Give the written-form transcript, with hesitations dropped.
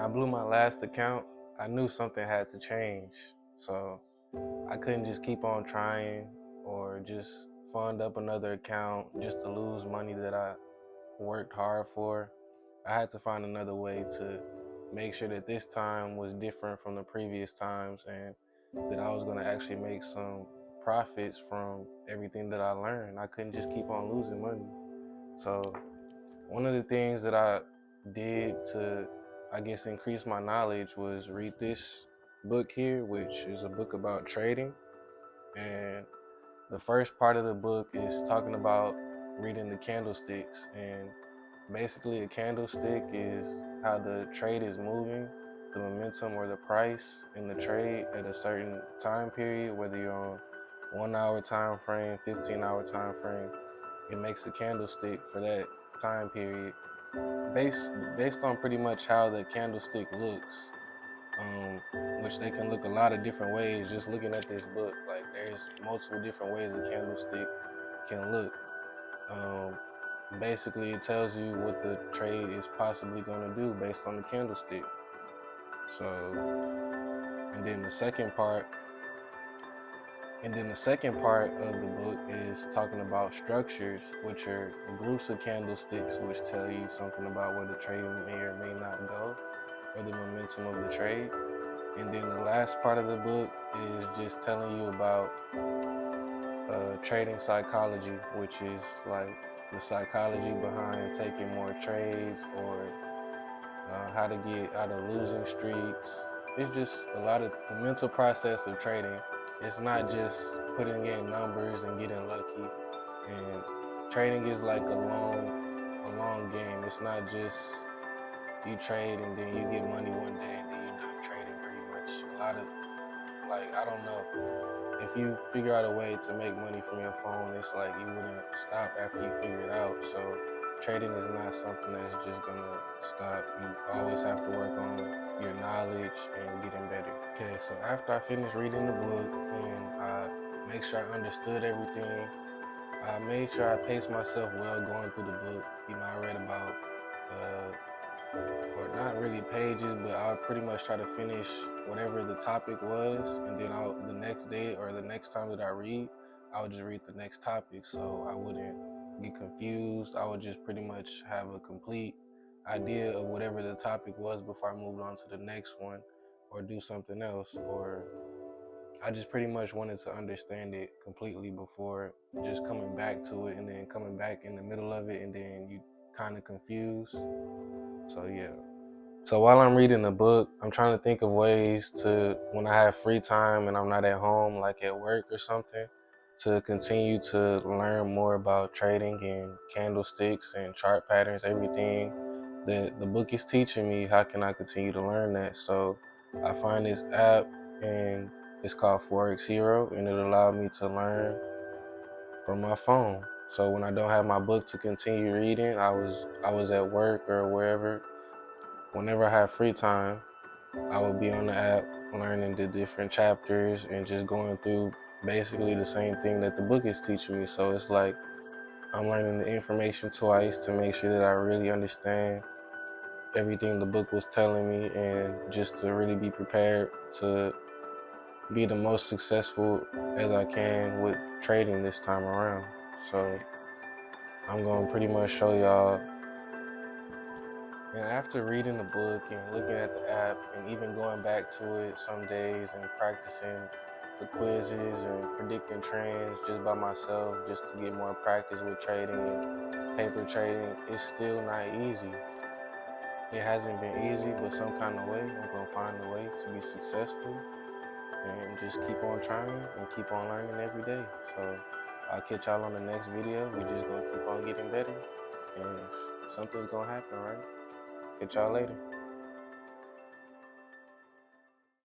I blew my last account, I knew something had to change. So I couldn't just keep on trying or just fund up another account just to lose money that I worked hard for. I had to find another way to make sure that this time was different from the previous times and that I was going to actually make some profits from everything that I learned. I couldn't just keep on losing money. So one of the things that I did to, I guess, increase my knowledge was read this book here, which is a book about trading. And the first part of the book is talking about reading the candlesticks. And basically, a candlestick is how the trade is moving, the momentum or the price in the trade at a certain time period, whether you're on 1 hour time frame, 15-hour time frame. It makes a candlestick for that time period based on pretty much how the candlestick looks, which they can look a lot of different ways. Just looking at this book, like there's multiple different ways a candlestick can look. Basically, it tells you what the trade is possibly going to do based on the candlestick. So, and then the second part of the book is talking about structures, which are groups of candlesticks, which tell you something about where the trade may or may not go, or the momentum of the trade. And then the last part of the book is just telling you about trading psychology, which is like the psychology behind taking more trades, or how to get out of losing streaks. It's just a lot of the mental process of trading. It's not just putting in numbers and getting lucky. And trading is like a long game. It's not just you trade and then you get money one day and then you're done trading pretty much. A lot of, like, I don't know. If you figure out a way to make money from your phone, it's like you wouldn't stop after you figure it out. So trading is not something that's just gonna stop. You always have to work on your knowledge and getting better. Okay, so after I finished reading the book and I make sure I understood everything, I made sure I paced myself well going through the book. I read about, or not really pages, but I would pretty much try to finish whatever the topic was, and then the next day or the next time that I read, I would just read the next topic so I wouldn't get confused. I would just pretty much have a complete idea of whatever the topic was before I moved on to the next one or do something else, or I just pretty much wanted to understand it completely before just coming back to it and then coming back in the middle of it and then you kind of confused. So yeah. So while I'm reading the book, I'm trying to think of ways to, when I have free time and I'm not at home, like at work or something, to continue to learn more about trading and candlesticks and chart patterns, everything that the book is teaching me. How can I continue to learn that? So I find this app and it's called Forex Hero, and it allowed me to learn from my phone. So when I don't have my book to continue reading, I was at work or wherever. Whenever I have free time, I would be on the app learning the different chapters and just going through basically the same thing that the book is teaching me. So it's like I'm learning the information twice to make sure that I really understand everything the book was telling me, and just to really be prepared to be the most successful as I can with trading this time around. So I'm going to pretty much show y'all. And after reading the book and looking at the app and even going back to it some days and practicing the quizzes and predicting trends just by myself, just to get more practice with trading and paper trading, it's still not easy. It hasn't been easy, but some kind of way, I'm going to find a way to be successful and just keep on trying and keep on learning every day. So I'll catch y'all on the next video. We're just going to keep on getting better and something's going to happen, right? Catch y'all later.